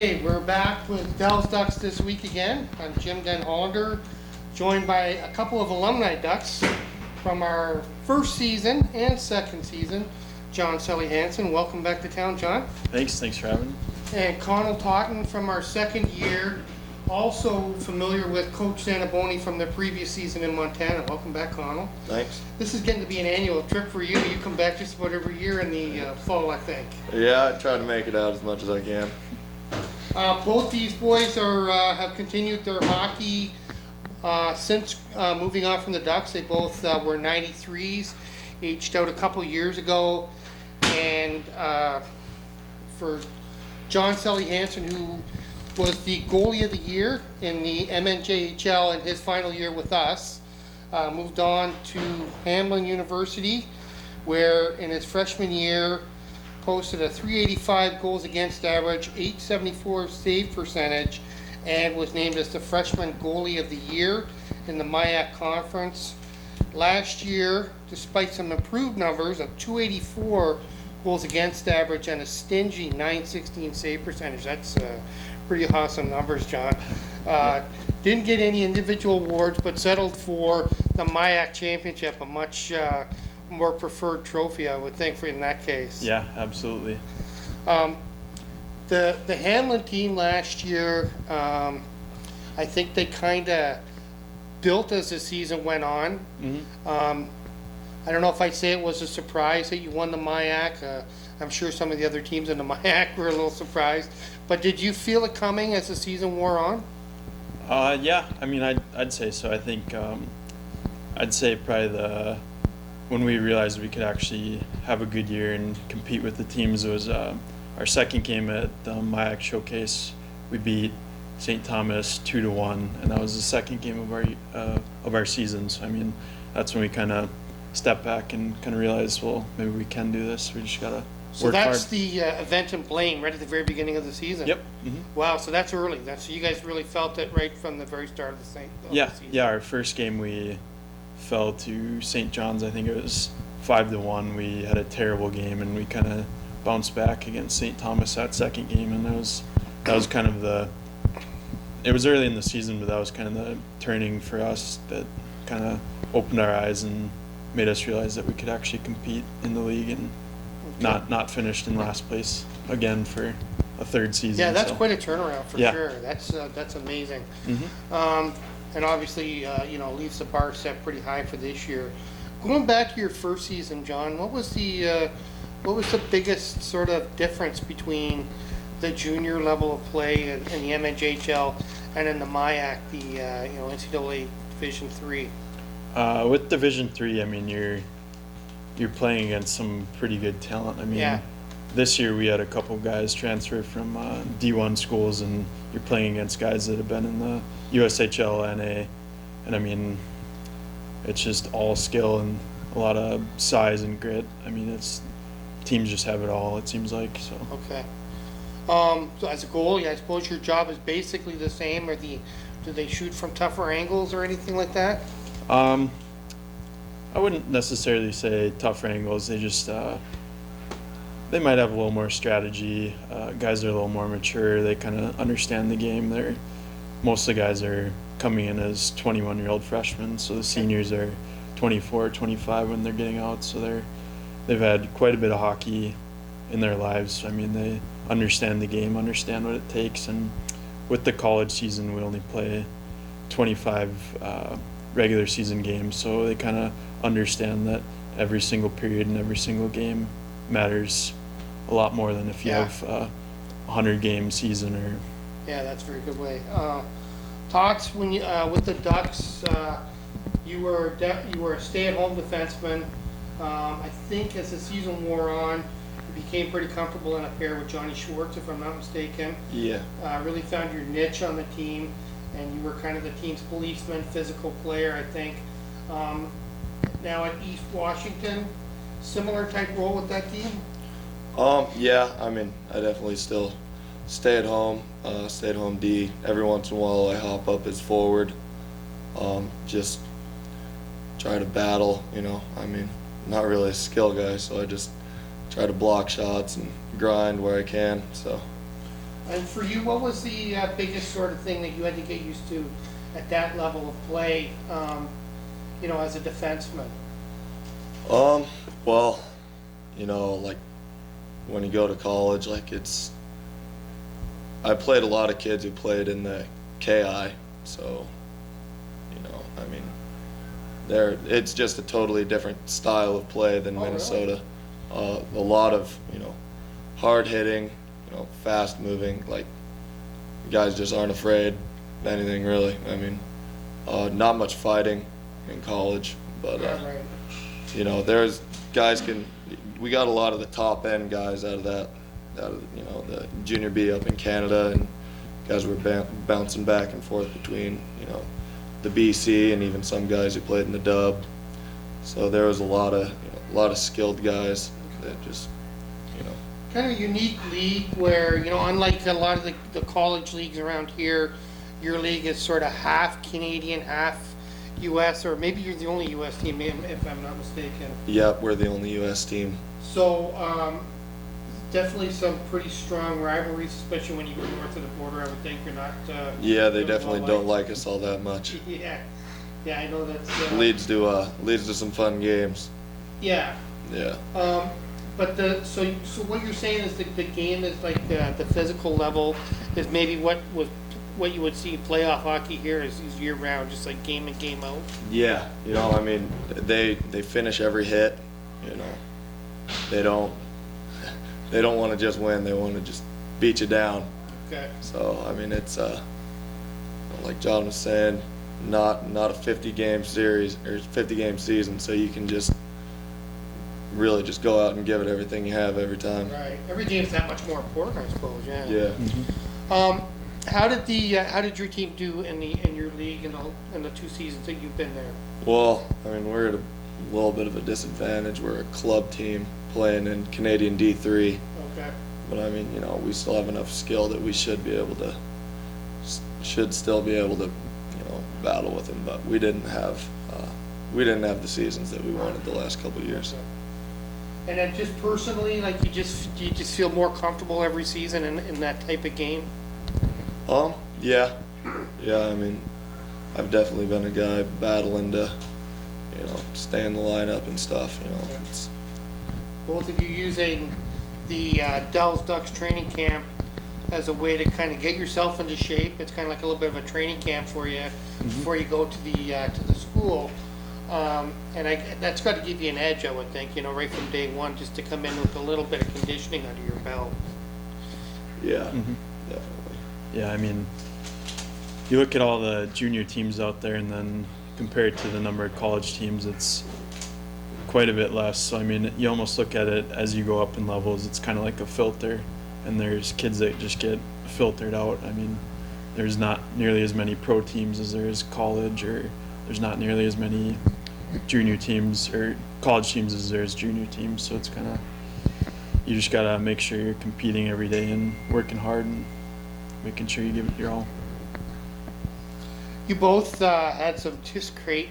Hey, we're back with Dell's Ducks this week again. I'm Jim Den Hollander, joined by a couple of alumni Ducks from our first season and second season. John Sellie Hanson, welcome back to town, John. Thanks for having me. And Connell Totten from our second year, also familiar with Coach Sanaboni from the previous season in Montana. Welcome back, Connell. Thanks. This is getting to be an annual trip for you. You come back just about every year in the fall, I think. Yeah, I try to make it out as much as I can. Both these boys have continued their hockey since moving on from the Ducks. They both were 93s, aged out a couple years ago. And for John Sellie Hanson, who was the goalie of the year in the MNJHL in his final year with us, moved on to Hamline University, where in his freshman year posted a .385 goals against average, .874 save percentage, and was named as the freshman goalie of the year in the MIAC conference. Last year, despite some improved numbers of .284 goals against average and a stingy .916 save percentage, that's pretty awesome numbers, John. Didn't get any individual awards, but settled for the MIAC Championship, a much more preferred trophy, I would think, for in that case. Yeah, absolutely. The Hamline team last year, I think they kind of built as the season went on. I don't know if I'd say it was a surprise that you won the MIAC. I'm sure some of the other teams in the MIAC were a little surprised. But did you feel it coming as the season wore on? Yeah, I mean, I'd say so. I think I'd say probably when we realized we could actually have a good year and compete with the teams, it was our second game at the MIAC Showcase. We beat St. Thomas 2-1, and that was the second game of our season. So I mean, that's when we kind of stepped back and kind of realized, well, maybe we can do this. We just gotta work hard. So that's the event in Blaine, right at the very beginning of the season. Yep. Wow. So that's early. So you guys really felt it right from the very start of the season. Yeah. Our first game we fell to St. John's. I think it was 5-1. We had a terrible game, and we kind of bounced back against St. Thomas that second game, and that was kind of it was early in the season, but that was kind of the turning for us that kind of opened our eyes and made us realize that we could actually compete in the league and not finished in last place again for a third season. Yeah, that's quite a turnaround for sure. That's amazing. And obviously, leaves the bar set pretty high for this year. Going back to your first season, John, what was the biggest sort of difference between the junior level of play and the MNJHL and in the MIAC, the NCAA Division III? With Division III, I mean, you're playing against some pretty good talent. I mean, this year we had a couple guys transfer from D1 schools, and you're playing against guys that have been in the USHL, NA, and I mean, it's just all skill and a lot of size and grit. I mean, teams just have it all, it seems like. So. Okay. So as a goalie, I suppose your job is basically the same, or do they shoot from tougher angles or anything like that? I wouldn't necessarily say tougher angles. They just they might have a little more strategy. Guys are a little more mature. They kind of understand the game. Most of the guys are coming in as 21-year-old freshmen, so the seniors are 24, 25 when they're getting out. So they've had quite a bit of hockey in their lives. I mean, they understand the game, understand what it takes. And with the college season, we only play 25 regular season games, so they kind of understand that every single period and every single game matters a lot more than if you have a 100-game season. Or yeah, that's a very good way. Tots, when you with the Ducks, you were a stay-at-home defenseman. I think as the season wore on, you became pretty comfortable in a pair with Johnny Schwartz, if I'm not mistaken. Yeah. Really found your niche on the team, and you were kind of the team's policeman, physical player, I think. Now at East Washington, similar type role with that team? Yeah, I mean, I definitely still stay at home D. Every once in a while I hop up as forward. Just try to battle, I mean, not really a skill guy, so I just try to block shots and grind where I can. So And for you, what was the biggest sort of thing that you had to get used to at that level of play, as a defenseman? Well, like when you go to college, like I played a lot of kids who played in the KI, so, I mean, it's just a totally different style of play than Minnesota. Really? A lot of, hard hitting, fast moving, like guys just aren't afraid of anything really. I mean, not much fighting in college, but Right. there's guys we got a lot of the top end guys out of the junior B up in Canada, and guys were bouncing back and forth between the BC and even some guys who played in the Dub. So there was a lot of skilled guys that just Kind of a unique league where, unlike a lot of the college leagues around here, your league is sort of half Canadian, half U.S., or maybe you're the only U.S. team, if I'm not mistaken. Yep, we're the only U.S. team. So, definitely some pretty strong rivalries, especially when you go north of the border. I would think you're not. Yeah, they definitely don't like us all that much. Yeah, I know that's. Leads to some fun games. Yeah. Yeah. But so what you're saying is that the game is like the physical level is maybe what you would see playoff hockey here is year round, just like game in, game out. Yeah, I mean, they finish every hit. They don't want to just win. They want to just beat you down. Okay. So I mean, it's like John was saying, not a 50-game series or 50-game season, so you can just really just go out and give it everything you have every time. Right. Every game's that much more important, I suppose. Yeah. Yeah. Mm-hmm. How did your team do in your league in the 2 seasons that you've been there? Well, I mean, we're at a little bit of a disadvantage. We're a club team playing in Canadian D3. Okay. But I mean, we still have enough skill that we should still be able to, battle with them. But we didn't have the seasons that we wanted the last couple of years. And then just personally, like do you just feel more comfortable every season in that type of game? Yeah. I mean, I've definitely been a guy battling to, stay in the lineup and stuff. It's, Both of you using the Dells Ducks training camp as a way to kind of get yourself into shape. It's kind of like a little bit of a training camp for you before you go to the school. That's got to give you an edge, I would think, right from day one, just to come in with a little bit of conditioning under your belt. yeah, Mhm. definitely. Yeah, I mean, you look at all the junior teams out there, and then compared to the number of college teams, it's quite a bit less. So I mean, you almost look at it as you go up in levels. It's kind of like a filter, and there's kids that just get filtered out. I mean, there's not nearly as many pro teams as there is college, or there's not nearly as many junior teams or college teams as there is junior teams. So it's kind of, you just gotta make sure you're competing every day and working hard and making sure you give it your all. You both had some just great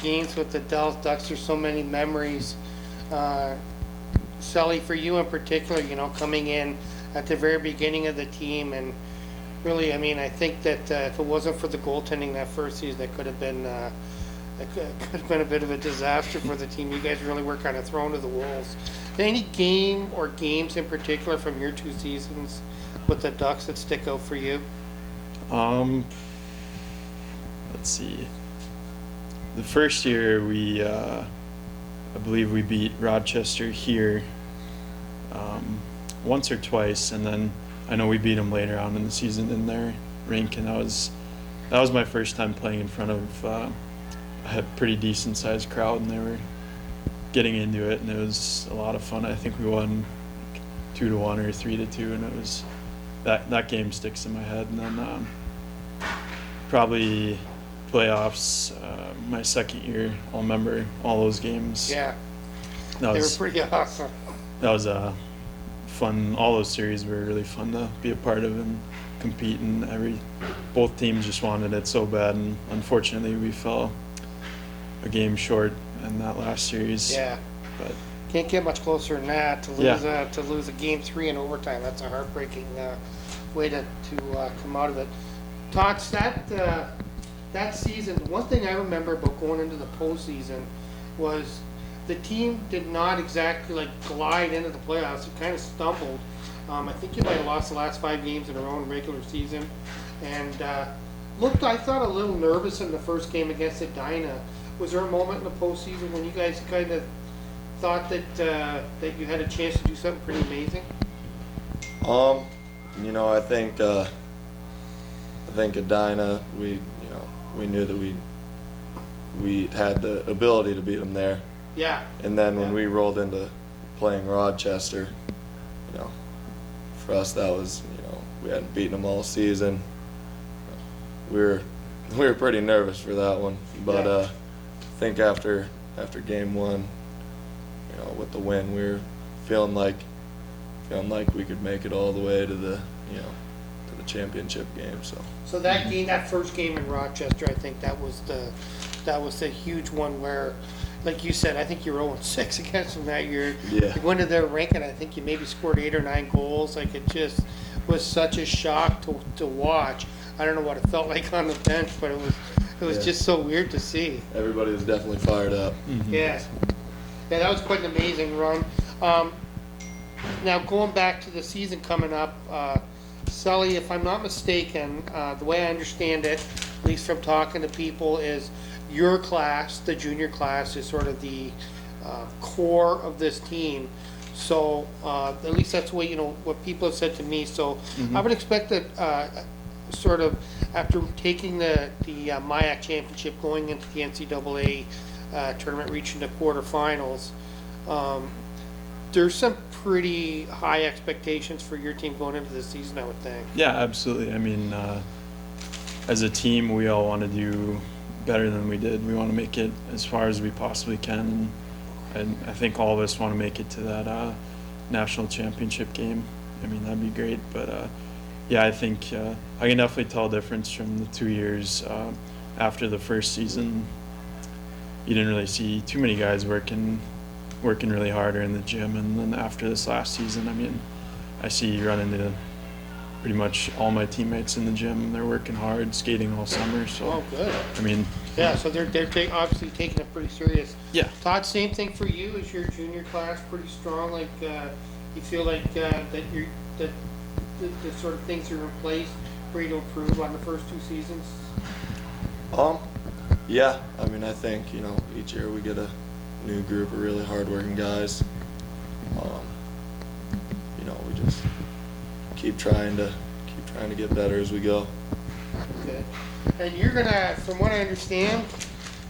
games with the Dells Ducks. There's so many memories. Sellie, for you in particular, coming in at the very beginning of the team, and really, I mean, I think that if it wasn't for the goaltending that first season, it could have been a bit of a disaster for the team. You guys really were kind of thrown to the wolves. Any game or games in particular from your 2 seasons with the Ducks that stick out for you? Let's see. The first year I believe we beat Rochester here once or twice, and then I know we beat them later on in the season in their rink, and that was my first time playing in front of a pretty decent sized crowd, and they were getting into it, and it was a lot of fun. I think we won 2-1 or 3-2, and it was that game sticks in my head. And then probably playoffs, my second year, I'll remember all those games. Yeah, they were pretty awesome. That was fun. All those series were really fun to be a part of and compete, and both teams just wanted it so bad, and unfortunately we fell a game short in that last series. Yeah, but can't get much closer than that to lose a game 3 in overtime. That's a heartbreaking way to come out of it. Tots, that season, one thing I remember about going into the postseason was the team did not exactly like glide into the playoffs. It kind of stumbled. I think you might have lost the last 5 games in a row in regular season, and looked, I thought, a little nervous in the first game against Edina. Was there a moment in the postseason when you guys kind of thought that you had a chance to do something pretty amazing? You know, I think Edina, we knew that we had the ability to beat them there. Yeah. And then when we rolled into playing Rochester, you know, for us that was, you know, we hadn't beaten them all season. We were pretty nervous for that one, but I think after game 1, you know, with the win, we were feeling like we could make it all the way to the, you know, to the championship game. So that game, that first game in Rochester, I think that was the huge one where, like you said, I think you were 0-6 against them that year. Yeah. You went to their ranking, I think you maybe scored 8 or 9 goals. Like, it just was such a shock to watch. I don't know what it felt like on the bench, but it was just so weird to see. Everybody was definitely fired up. Mm-hmm. Yeah, that was quite an amazing run. Now going back to the season coming up, Sellie, if I'm not mistaken, the way I understand it, at least from talking to people, is your class, the junior class, is sort of the core of this team. So at least that's the way, you know, what people have said to me. So I would expect that sort of after taking the MIAC Championship, going into the NCAA tournament, reaching the quarterfinals, there's some pretty high expectations for your team going into the season, I would think. Yeah, absolutely. I mean, as a team, we all want to do better than we did. We want to make it as far as we possibly can, and I think all of us want to make it to that national championship game. I mean, that'd be great, but yeah, I think I can definitely tell a difference from the 2 years after the first season. You didn't really see too many guys working really harder in the gym, and then after this last season, I mean, I see you run into pretty much all my teammates in the gym. They're working hard, skating all summer. So, Oh, good. I mean, Yeah, so they're obviously taking it pretty serious. yeah, Todd, same thing for you. Is your junior class pretty strong? Like, you feel like that the sort of things are in place for you to improve on the first 2 seasons? Yeah, I mean, I think, you know, each year we get a new group of really hardworking guys. You know, we just keep trying to get better as we go. Okay. And you're gonna, from what I understand,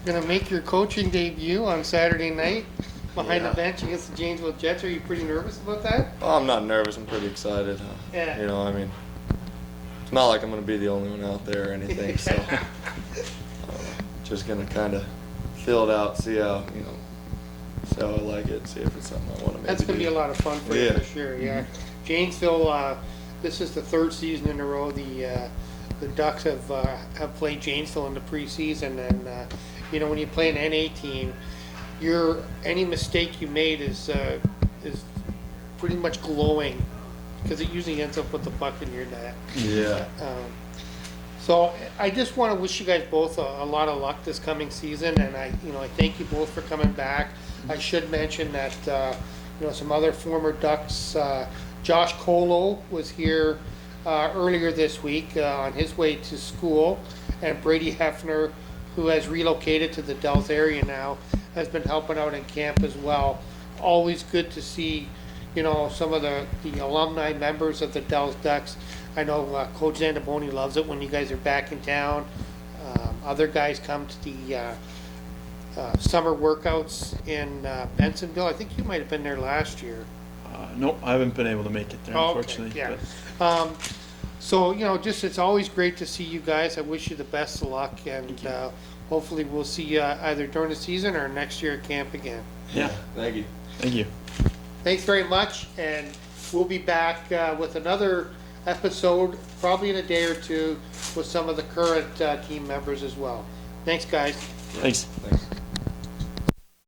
gonna make your coaching debut on Saturday night behind the bench against the Janesville Jets. Are you pretty nervous about that? Oh, I'm not nervous. I'm pretty excited. Yeah. You know, I mean, it's not like I'm going to be the only one out there or anything. So, just going to kind of fill it out, see how, you know, see how I like it, see if it's something I want to maybe That's gonna be a lot of fun for you, Yeah. for sure. Yeah. Janesville. This is the 3rd season in a row the Ducks have played Janesville in the preseason, and you know, when you play an NA team, any mistake you made is pretty much glowing, because it usually ends up with the puck in your net. Yeah. So I just want to wish you guys both a lot of luck this coming season, and I thank you both for coming back. I should mention that you know, some other former Ducks, Josh Colo was here earlier this week on his way to school, and Brady Hefner, who has relocated to the Dells area now, has been helping out in camp as well. Always good to see, you know, some of the alumni members of the Dells Ducks. I know Coach Zandaboni loves it when you guys are back in town. Other guys come to the summer workouts in Bensonville. I think you might have been there last year. nope, I haven't been able to make it there, Oh, okay, unfortunately. yeah. But So, you know, just it's always great to see you guys. I wish you the best of luck, and hopefully we'll see you either during the season or next year at camp again. yeah, Thank you. thank you. Thanks very much, and we'll be back with another episode probably in a day or two with some of the current team members as well. Thanks, guys. Thanks. Thanks.